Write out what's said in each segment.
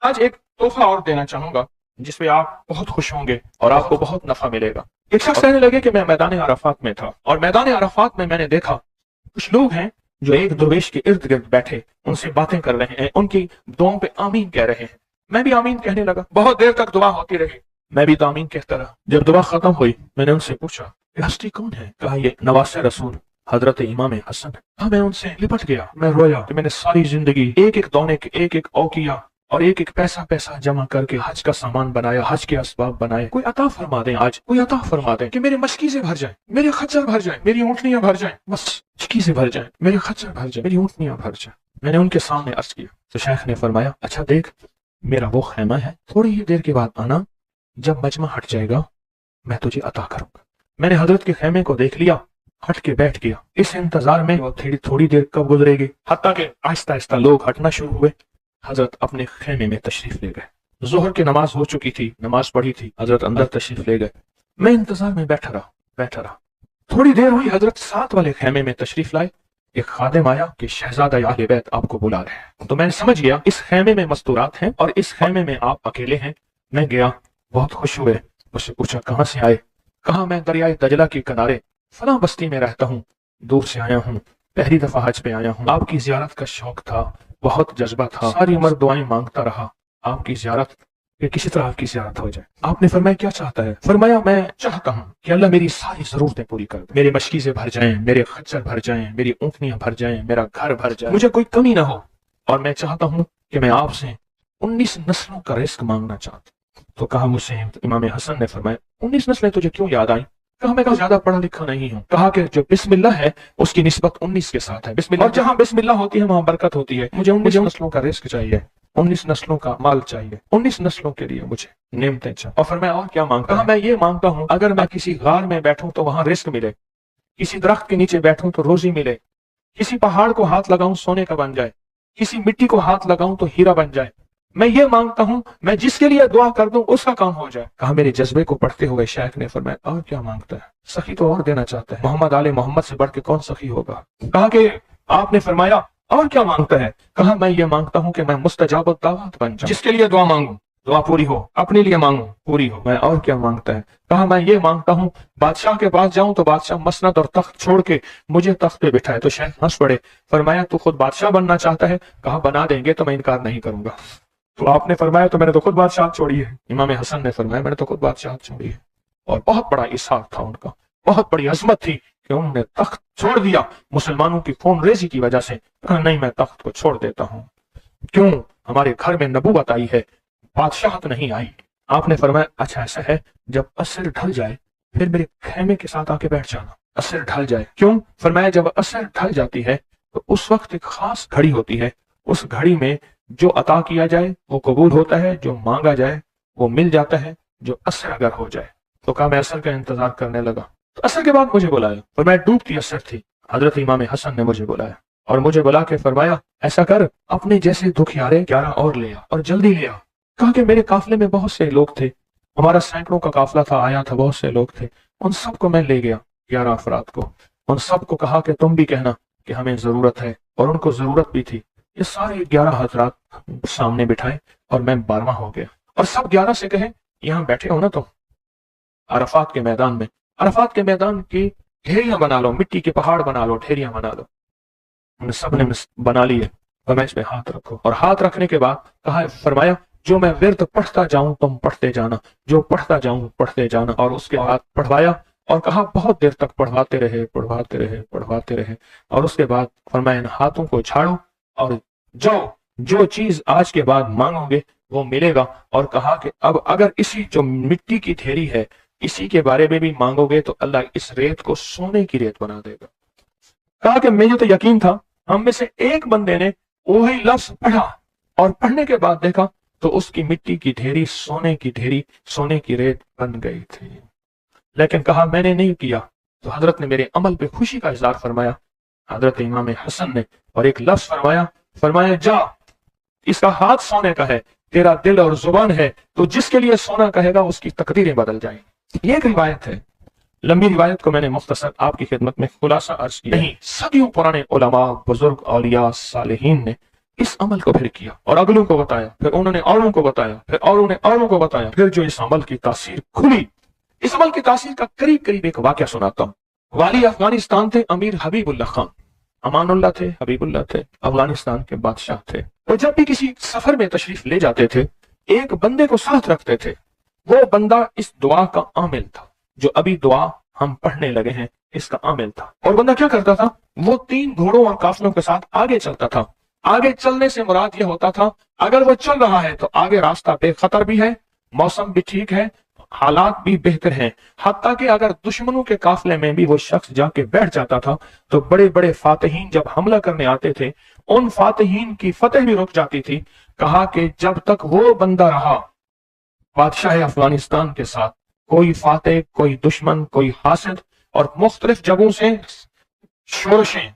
آج ایک تحفہ اور دینا چاہوں گا جس پہ آپ بہت خوش ہوں گے اور آپ کو بہت نفع ملے گا۔ ایک شخص کہنے لگے کہ میں میدان عرفات میں تھا اور میدان عرفات میں نے دیکھا کچھ لوگ ہیں جو ایک درویش کے ارد گرد بیٹھے ان سے باتیں کر رہے ہیں، ان کی دعاؤں پہ آمین کہہ رہے ہیں۔ میں بھی آمین کہنے لگا، بہت دیر تک دعا ہوتی رہی، میں بھی تو آمین کہتا رہا۔ جب دعا ختم ہوئی میں نے ان سے پوچھا یہ ہستی کون ہے؟ کہا یہ نواسہ رسول حضرت امام حسن۔ ہاں میں ان سے لپٹ گیا، میں رویا کہ میں نے ساری زندگی ایک ایک دونے کے ایک ایک اوقیہ اور ایک ایک پیسہ جمع کر کے حج کا سامان بنایا، حج کے اسباب بنائے۔ کوئی عطا فرما دیں، آج کوئی عطا فرما دیں کہ میرے مشکیزیں بھر جائیں، میرے خچر بھر جائیں، میری اونٹنیاں بھر جائیں، بس مشکیزیں بھر جائیں، میرے خچر بھر جائیں، میری اونٹنیاں بھر جائیں۔ میں نے ان کے سامنے عرض کیا تو شیخ نے فرمایا اچھا دیکھ میرا وہ خیمہ ہے، تھوڑی ہی دیر کے بعد آنا، جب مجمع ہٹ جائے گا میں تجھے عطا کروں گا۔ میں نے حضرت کے خیمے کو دیکھ لیا، ہٹ کے بیٹھ گیا، اس انتظار میں وہ تھوڑی دیر کب گزرے گی، حتیٰ کہ آہستہ آہستہ لوگ ہٹنا شروع ہوئے۔ حضرت اپنے خیمے میں تشریف لے گئے، ظہر کی نماز ہو چکی تھی، نماز پڑھی تھی، حضرت اندر تشریف لے گئے۔ میں انتظار میں بیٹھا رہا۔ تھوڑی دیر ہوئی، حضرت ساتھ والے خیمے میں تشریف لائے۔ ایک خادم آیا کہ شہزادہ اہل بیت آپ کو بلا رہے ہیں، تو میں نے سمجھ گیا اس خیمے میں مستورات ہیں اور اس خیمے میں آپ اکیلے ہیں۔ میں گیا، بہت خوش ہوئے، اس سے پوچھا کہاں سے آئے؟ کہا میں دریائے دجلہ کے کنارے فلاں بستی میں رہتا ہوں، دور سے آیا ہوں، پہلی دفعہ حج پہ آیا ہوں، آپ کی زیارت کا شوق تھا، بہت جذبہ تھا، ساری عمر دعائیں مانگتا رہا آپ کی زیارت کہ کسی طرح آپ کی زیارت ہو جائے۔ آپ نے فرمایا کیا چاہتا ہے؟ فرمایا میں چاہتا ہوں کہ اللہ میری ساری ضرورتیں پوری کر دے، میرے مشکیزیں بھر جائیں، میرے خچر بھر جائیں، میری اونٹنیاں بھر جائیں، میرا گھر بھر جائے، مجھے کوئی کمی نہ ہو، اور میں چاہتا ہوں کہ میں آپ سے 19 نسلوں کا رزق مانگنا چاہتا ہوں۔ تو کہا مجھ سے امام حسن نے فرمایا 19 نسلیں تجھے کیوں یاد آئیں؟ کہا میں زیادہ پڑھا لکھا نہیں ہوں۔ کہا کہ جو بسم اللہ ہے اس کی نسبت 19 کے ساتھ ہے، بسم اللہ، اور جہاں بسم اللہ ہوتی ہے وہاں برکت ہوتی ہے۔ مجھے 19 نسلوں کا رزق چاہیے، 19 نسلوں کا مال چاہیے، 19 نسلوں کے لیے مجھے نعمتیں چاہیے۔ اور فرمایا اور کیا مانگتا ہے؟ کہا میں یہ مانگتا ہوں اگر میں کسی غار میں بیٹھوں تو وہاں رزق ملے، کسی درخت کے نیچے بیٹھوں تو روزی ملے، کسی پہاڑ کو ہاتھ لگاؤں سونے کا بن جائے، کسی مٹی کو ہاتھ لگاؤں تو ہیرا بن جائے۔ میں یہ مانگتا ہوں میں جس کے لیے دعا کر دوں اس کا کام ہو جائے۔ کہا میرے جذبے کو پڑھتے ہوئے شیخ نے فرمایا اور کیا مانگتا ہے؟ سخی تو اور دینا چاہتا ہے، محمد آل محمد سے بڑھ کے کون سخی ہوگا؟ کہا کہ آپ نے فرمایا اور کیا مانگتا ہے؟ کہا میں یہ مانگتا ہوں کہ میں مستجاب الدعوات بن جاؤں، جس کے لیے دعا مانگوں دعا پوری ہو، اپنے لیے مانگوں پوری ہو۔ میں اور کیا مانگتا ہے؟ کہا میں یہ مانگتا ہوں بادشاہ کے پاس جاؤں تو بادشاہ مسند اور تخت چھوڑ کے مجھے تخت پہ بٹھائے۔ تو شیخ ہنس پڑے، فرمایا تو خود بادشاہ بننا چاہتا ہے؟ کہا بنا دیں گے تو میں انکار نہیں کروں گا۔ تو آپ نے فرمایا تو میں نے تو خود بادشاہ چھوڑی ہے۔ امام حسن نے فرمایا میں نے تو خود بادشاہ چھوڑی ہے، اور بہت بڑا اسحاق تھا ان کا، بہت بڑی عظمت تھی کہ انہوں نے تخت چھوڑ دیا مسلمانوں کی خون ریزی کی وجہ سے۔ کہا نہیں میں تخت کو چھوڑ دیتا ہوں، کیوں؟ ہمارے گھر میں نبوت آئی ہے، بادشاہت نہیں آئی۔ آپ نے فرمایا اچھا ایسا ہے، جب عصر ڈھل جائے پھر میرے خیمے کے ساتھ آ کے بیٹھ جانا۔ عصر ڈھل جائے کیوں؟ فرمایا جب عصر ڈھل جاتی ہے تو اس وقت ایک خاص گھڑی ہوتی ہے، اس گھڑی میں جو عطا کیا جائے وہ قبول ہوتا ہے، جو مانگا جائے وہ مل جاتا ہے، جو عصر اگر ہو جائے۔ تو کہا میں عصر کا انتظار کرنے لگا، تو عصر کے بعد مجھے بلایا، فرمایا ڈوبتی عصر تھی، حضرت امام حسن نے مجھے بلایا اور مجھے بلا کے فرمایا ایسا کر اپنے جیسے دکھیارے 11 اور لے آ اور جلدی لے آ۔ کہا کہ میرے قافلے میں بہت سے لوگ تھے، ہمارا سینکڑوں کا قافلہ تھا، آیا تھا، بہت سے لوگ تھے، ان سب کو میں لے گیا، 11 افراد کو، ان سب کو کہا کہ تم بھی کہنا کہ ہمیں ضرورت ہے، اور ان کو ضرورت بھی تھی۔ یہ سارے 11 حضرات سامنے بٹھائے اور میں 12واں ہو گیا، اور سب 11 سے کہے یہاں بیٹھے ہو نا تم عرفات کے میدان میں، عرفات کے میدان کی ڈھیریاں بنا لو، مٹی کے پہاڑ بنا لو، ڈھیریاں بنا لو۔ ہم سب نے بنا لیے، اور میں اس پہ ہاتھ رکھو، اور ہاتھ رکھنے کے بعد کہا فرمایا جو میں ورد پڑھتا جاؤں تم پڑھتے جانا، جو پڑھتا جاؤں پڑھتے جانا، اور اس کے بعد پڑھوایا اور کہا بہت دیر تک پڑھواتے رہے پڑھواتے رہے پڑھواتے رہے، اور اس کے بعد فرمایا ان ہاتھوں کو جھاڑو اور جو چیز آج کے بعد مانگو گے وہ ملے گا، اور کہا کہ اب اگر اسی جو مٹی کی ڈھیری ہے اسی کے بارے میں بھی مانگو گے تو اللہ اس ریت کو سونے کی ریت بنا دے گا۔ کہا کہ مجھے تو یقین تھا، ہم میں سے ایک بندے نے وہی لفظ پڑھا اور پڑھنے کے بعد دیکھا تو اس کی مٹی کی ڈھیری سونے کی ڈھیری، سونے کی ریت بن گئی تھی، لیکن کہا میں نے نہیں کیا۔ تو حضرت نے میرے عمل پہ خوشی کا اظہار فرمایا، حضرت امام حسن نے، اور ایک لفظ فرمایا جا اس کا ہاتھ سونے کا ہے، تیرا دل اور زبان ہے، تو جس کے لیے سونا کہے گا اس کی تقدیریں بدل جائیں۔ یہ ایک روایت ہے، لمبی روایت کو میں نے مختصر آپ کی خدمت میں خلاصہ عرض کیا۔ نہیں، صدیوں پرانے علماء، بزرگ، اولیاء، صالحین نے इस अमल को फिर किया और अगलों को बताया, फिर उन्होंने औरों को बताया, फिर औरों ने औरों को बताया, फिर जो इस अमल की तासीर खुली, इस अमल की तासीर का करीब करीब एक वाक्य सुनाता हूँ। वाली अफगानिस्तान थे अमीर हबीबुल्लाह खान, अमानुल्लाह थे, हबीबुल्लाह थे, अफगानिस्तान के बादशाह थे। वो जब भी किसी सफर में तशरीफ ले जाते थे, एक बंदे को साथ रखते थे। वो बंदा इस दुआ का आमिल था, जो अभी दुआ हम पढ़ने लगे हैं इसका आमिल था। और बंदा क्या करता था, वो 3 घोड़ों और काफिलों के साथ आगे चलता था। आगे चलने से मुराद यह होता था, अगर वो चल रहा है तो आगे रास्ता बेखतर भी है, मौसम भी ठीक है, हालात भी बेहतर हैं। हत्ता कि अगर दुश्मनों के काफिले में भी वो शख्स जाके बैठ जाता था तो बड़े बड़े फातिहीन जब हमला करने आते थे, उन फातिहीन की फतेह भी रुक जाती थी। कहा कि जब तक वो बंदा रहा बादशाह अफगानिस्तान के साथ, कोई फातेह, कोई दुश्मन, कोई हासिद और मुख्तलिफ जगहों से शोरशें,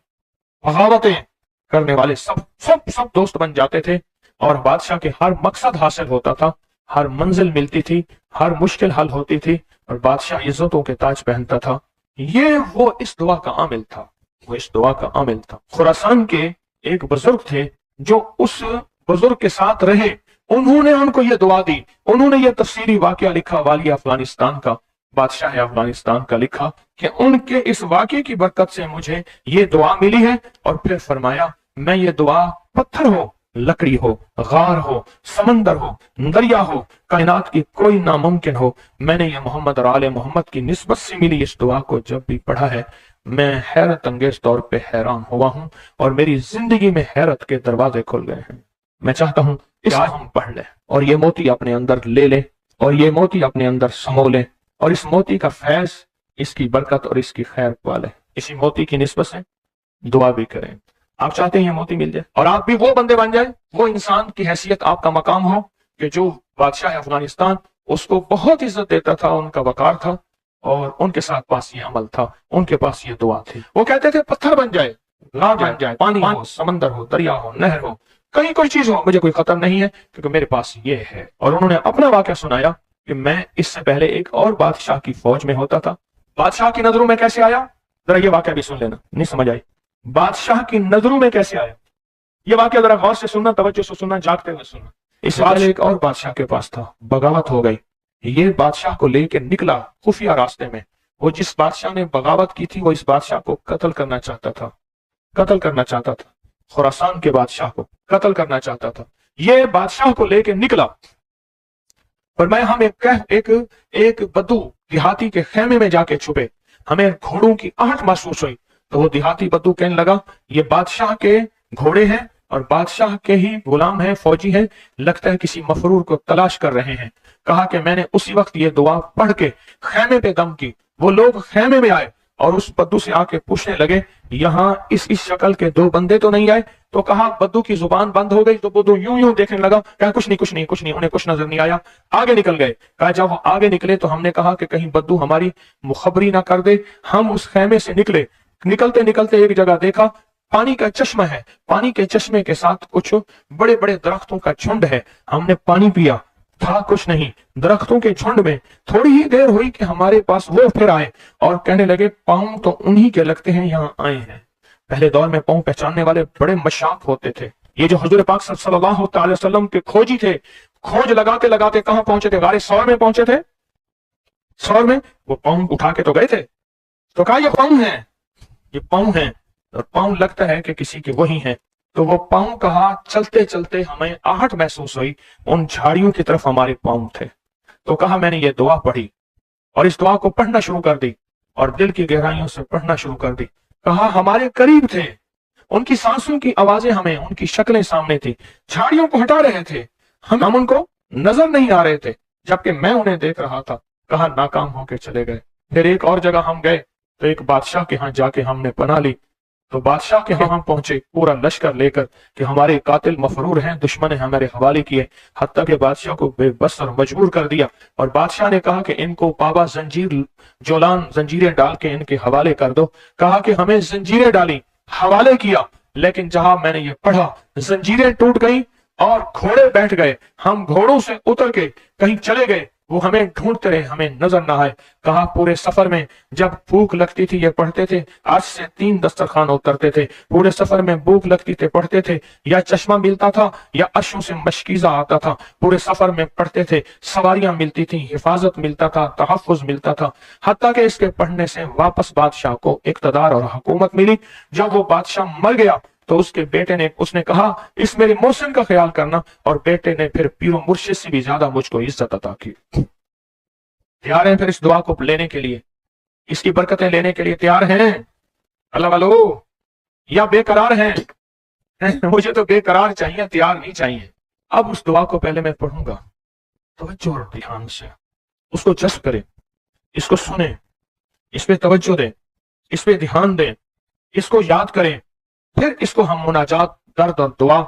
बगावतें करने वाले सब सब सब दोस्त बन जाते थे और बादशाह के हर मकसद हासिल होता था, हर मंजिल मिलती थी, हर मुश्किल हल होती थी और बादशाह इज्जतों के ताज पहनता था। ये वो इस दुआ का आमिल था, वो इस दुआ का आमिल था। खुरासान के एक बुजुर्ग थे जो उस बुजुर्ग के साथ रहे, उन्होंने उनको ये दुआ दी, उन्होंने ये तफसीरी वाकया लिखा, वाली अफगानिस्तान का, बादशाह अफगानिस्तान का लिखा कि उनके इस वाकये की बरकत से मुझे ये दुआ मिली है। और फिर फरमाया, मैं ये दुआ पत्थर हो, लकड़ी हो, गार हो, समंदर हो, दरिया हो, कायनात की कोई नामुमकिन हो, मैंने ये मोहम्मद और आले मोहम्मद की निस्बत से मिली इस दुआ को जब भी पढ़ा है, मैं हैरत अंगेज तौर पे हैरान हुआ हूं और मेरी जिंदगी में हैरत के दरवाजे खुल गए हैं। मैं चाहता हूं इस हम पढ़ लें और ये मोती अपने अंदर ले लें और ये मोती अपने अंदर समो लें और इस मोती का फैज, इसकी बरकत और इसकी खैर पाले। इसी मोती की निस्बत से दुआ भी करें। आप चाहते हैं ये मोती मिल जाए और आप भी वो बंदे बन जाए, वो इंसान की हैसियत आपका मकाम हो कि जो बादशाह अफगानिस्तान उसको बहुत इज्जत देता था, उनका वकार था और उनके साथ पास ये अमल था, उनके पास ये दुआ थी। वो कहते थे पत्थर बन जाए, गार बन जाए, पानी हो, समंदर हो, दरिया हो, नहर हो, कहीं कोई चीज हो, मुझे कोई खतरा नहीं है क्योंकि मेरे पास ये है। और उन्होंने अपना वाकया सुनाया कि मैं इससे पहले एक और बादशाह की फौज में होता था। बादशाह की नजरों में कैसे आया, जरा ये वाकया भी सुन लेना, नहीं समझ आई। बादशाह की नजरों में कैसे आया, ये वाकया जरा गौर से सुनना, तवज्जो से सुनना, जागते हुए सुनना। इस पहले एक और बादशाह के पास था, बगावत हो गई, ये बादशाह को लेके निकला खुफिया रास्ते में। वो जिस बादशाह ने बगावत की थी वो इस बादशाह को कत्ल करना चाहता था, कत्ल करना चाहता था, खुरासान के बादशाह को कत्ल करना चाहता था। ये बादशाह को लेके निकला और मैं हम एक बद्दू देहाती के खेमे में जाके छुपे, हमें घोड़ों की आहट महसूस हुई। तो वो देहाती बद्दू कहने लगा, ये बादशाह के घोड़े हैं और बादशाह के ही गुलाम हैं, फौजी हैं, लगता है किसी मफरूर को तलाश कर रहे हैं। कहा कि मैंने उसी वक्त ये दुआ पढ़ के खेमे पे दम की। वो लोग खेमे में आए और उस बद्दू से आके पूछने लगे, यहाँ इस शक्ल के 2 बंदे तो नहीं आए? तो कहा, बद्दू की जुबान बंद हो गई तो बद्दू यूं यूं देखने लगा, कहा कुछ नहीं कुछ नहीं कुछ नहीं, उन्हें कुछ नजर नहीं आया, आगे निकल गए। कहा जब वो आगे निकले तो हमने कहा कि कहीं बद्दू हमारी मुखबरी ना कर दे। हम उस खेमे से निकले, निकलते निकलते एक जगह देखा, पानी का चश्मा है, पानी के चश्मे के साथ कुछ बड़े बड़े दरख्तों का झुंड है। हमने पानी पिया, था कुछ नहीं, दरख्तों के झुंड में। थोड़ी ही देर हुई कि हमारे पास वो फिर आए और कहने लगे, पांव तो उन्हीं के लगते हैं यहाँ आए हैं। पहले दौर में पांव पहचानने वाले बड़े मशाक होते थे। ये जो हुजूर पाक सल्लल्लाहु अलैहि वसल्लम के खोजी थे, खोज लगाते लगाते कहां पहुंचे थे? गारे सौर में पहुंचे थे। सौर में वो पांव उठा के तो गए थे, तो कहा ये पांव है, ये पांव है और पांव लगता है कि किसी के वही हैं। तो वो पांव कहा, चलते चलते हमें आहट महसूस हुई, उन झाड़ियों की तरफ हमारे पांव थे। तो कहा मैंने ये दुआ पढ़ी और इस दुआ को पढ़ना शुरू कर दी और दिल की गहराइयों से पढ़ना शुरू कर दी। कहा हमारे करीब थे, उनकी सांसों की आवाजें हमें, उनकी शक्लें सामने थी, झाड़ियों को हटा रहे थे, हम उनको नजर नहीं आ रहे थे जबकि मैं उन्हें देख रहा था। कहा नाकाम होके चले गए। फिर एक और जगह हम गए तो एक बादशाह के यहाँ जाके हमने पनाह ली। तो बादशाह के यहाँ पहुंचे पूरा लश्कर लेकर कि हमारे कातिल मफरूर हैं, दुश्मन हमारे हवाले किए। हत्ता के बादशाह को बेबस और मजबूर कर दिया और बादशाह ने कहा कि इनको पाबा जंजीर जोलान जंजीरें डाल के इनके हवाले कर दो। कहा कि हमें जंजीरें डाली, हवाले किया, लेकिन जहां मैंने ये पढ़ा जंजीरें टूट गई और घोड़े बैठ गए। हम घोड़ों से उतर के कहीं चले गए वो हमें ढूंढते रहे, हमें नजर ना आए। कहा पूरे सफर में जब भूख लगती थी ये पढ़ते थे, आज से 3 दस्तरखान उतरते थे। पूरे सफर में भूख लगती थी पढ़ते थे, या चश्मा मिलता था या अर्शों से मशकीजा आता था। पूरे सफर में पढ़ते थे, सवारियां मिलती थी, हिफाजत मिलता था, तहफ़्फ़ुज़ मिलता था। हत्ता कि इसके पढ़ने से वापस बादशाह को इक़्तिदार और हुकूमत मिली। जब वो बादशाह मर गया तो उसके बेटे ने, उसने कहा इस मेरे मोहसिन का ख्याल करना, और बेटे ने फिर पीरो मुर्शिद से भी ज्यादा मुझको इज्जत अता की। तैयार हैं फिर इस दुआ को लेने के लिए, इसकी बरकतें लेने के लिए तैयार हैं अल्लाह वालो, या बेकरार हैं? मुझे तो बेकरार चाहिए, तैयार नहीं चाहिए। अब उस दुआ को पहले मैं पढ़ूंगा, तवज्जो और ध्यान से उसको जज्ब करें, इसको सुने, इस पे तवज्जो दें, इस पे ध्यान दें, इसको याद करें। फिर इसको हम मुनाजात, दर्द और दुआ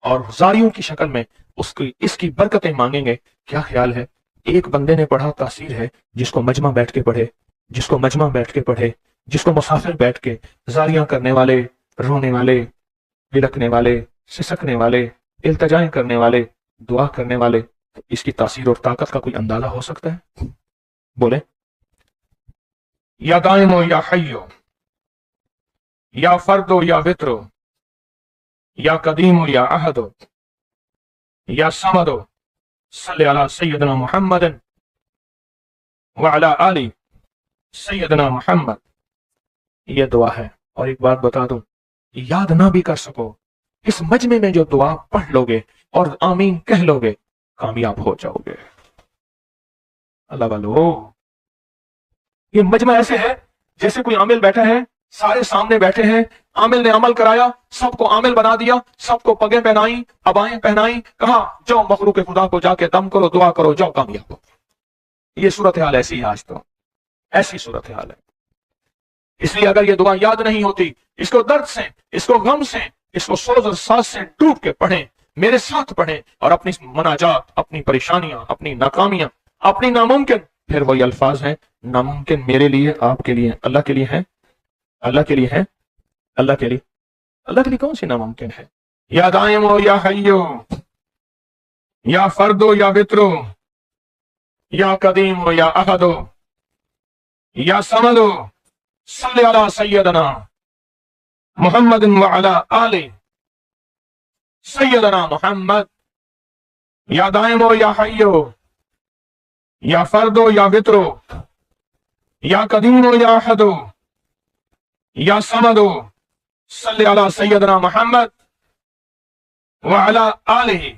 और जारियों की शक्ल में इसकी बरकतें मांगेंगे। क्या ख्याल है? एक बंदे ने पढ़ा, तासीर है। जिसको मजमा बैठ के पढ़े, जिसको मजमा बैठ के पढ़े, जिसको मुसाफिर बैठ के, जारियां करने वाले, रोने वाले, बिलखने वाले, सिसकने वाले, इल्तजाएं करने वाले, दुआ करने वाले, तो इसकी तासीर और ताकत का कोई अंदाजा हो सकता है? बोले, या दाइमो या हय्यो, या फर्दो या वित्रो, या कदीमो या अहदो, या समदो, सल्ली अला सय्यदना मुहम्मदन व अला आलि सय्यदना मुहम्मद। ये दुआ है। और एक बात बता दूं, याद ना भी कर सको, इस मजमे में जो दुआ पढ़ लोगे और आमीन कह लोगे, कामयाब हो जाओगे। अल्लाह वालो, ये मजमा ऐसे है जैसे कोई आमिल बैठा है, सारे सामने बैठे हैं, आमिल ने अमल कराया, सबको आमिल बना दिया, सबको पगें पहनाई, अबाएं पहनाई, कहा जाओ मखलूक खुदा को जाके दम करो, दुआ करो, जाओ कामयाब हो। ये सूरत हाल ऐसी है, आज तो ऐसी सूरत हाल है। इसलिए अगर ये दुआ याद नहीं होती, इसको दर्द से, इसको गम से, इसको सोज और साज से डूब के पढ़ें, मेरे साथ पढ़ें, और अपनी मनाजात, अपनी परेशानियां, अपनी नाकामियां, अपनी नामुमकिन, फिर वही अल्फाज हैं, नामुमकिन मेरे लिए, आपके लिए, अल्लाह के लिए है, अल्लाह के लिए है, अल्लाह के लिए, अल्लाह के लिए कौन सी नामुमकिन है? या दाइमो या हय्यो, या फर्दो या वित्रो, या कदीमो या अहदो, या समदो, सल्ली अला सय्यदना मुहम्मदिन व अला आलि सय्यदना मुहम्मद। या दाइमो या हय्यो, या फर्दो या वित्रो, या कदीमो या अहदो, या समदो, सल्ली अला सय्यदना मुहम्मद व अला आलिहि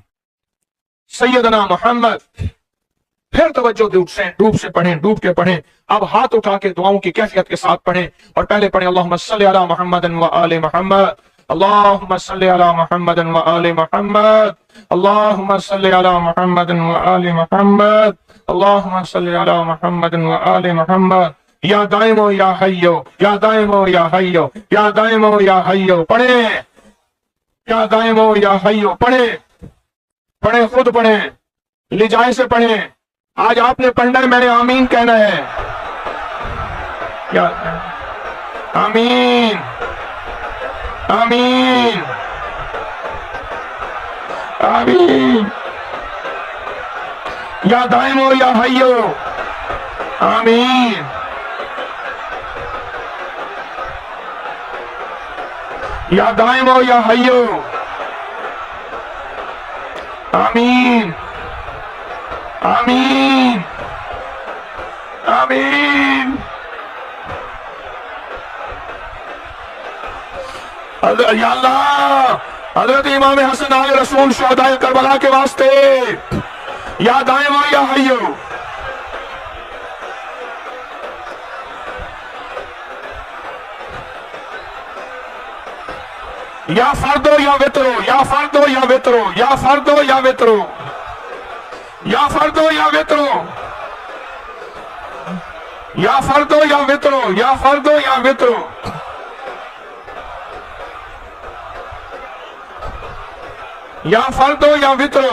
सय्यदना मुहम्मद। फिर तवज्जो डूब से पढ़ें, डूब के पढ़ें। अब हाथ उठा के दुआओं की कैफियत के साथ पढ़ें, और पहले पढ़ें अल्लाहुम्मा सल्ली अला मुहम्मदिन व आलि मुहम्मद, अल्लाहुम्मा सल्ली अला मुहम्मदिन व आलि मुहम्मद, अल्लाहुम्मा सल्ली अला मुहम्मदिन व आलि मुहम्मद, अल्लाहुम्मा सल्ली अला मुहम्मदिन व आलि मुहम्मद। या दाइमो या हय्यो, या दाइमो या हय्यो, या दाइमो या हय्यो, पढ़े, या दाइमो या हय्यो, पढ़े, पढ़े, खुद पढ़े, लिजाए से पढ़े। आज आपने पढ़ना है, मैंने आमीन कहना है। क्या? आमीन, आमीन, आमीन। या दाइमो या हय्यो, आमीन। या दाइमो या हय्यो, आमीन, आमीन, आमीन। या अल्लाह, हजरत इमाम हसन आले रसूल शुहदाए करबला के वास्ते, या दाइमो या हय्यो, या फर्दो या वित्रो, या फर्दो या वित्रो, या फर्दो या वित्रो, या फर्दो या वित्रो, या फर्दो या वित्रो, या फर्दो या वित्रो, या फर्दो या वित्रो।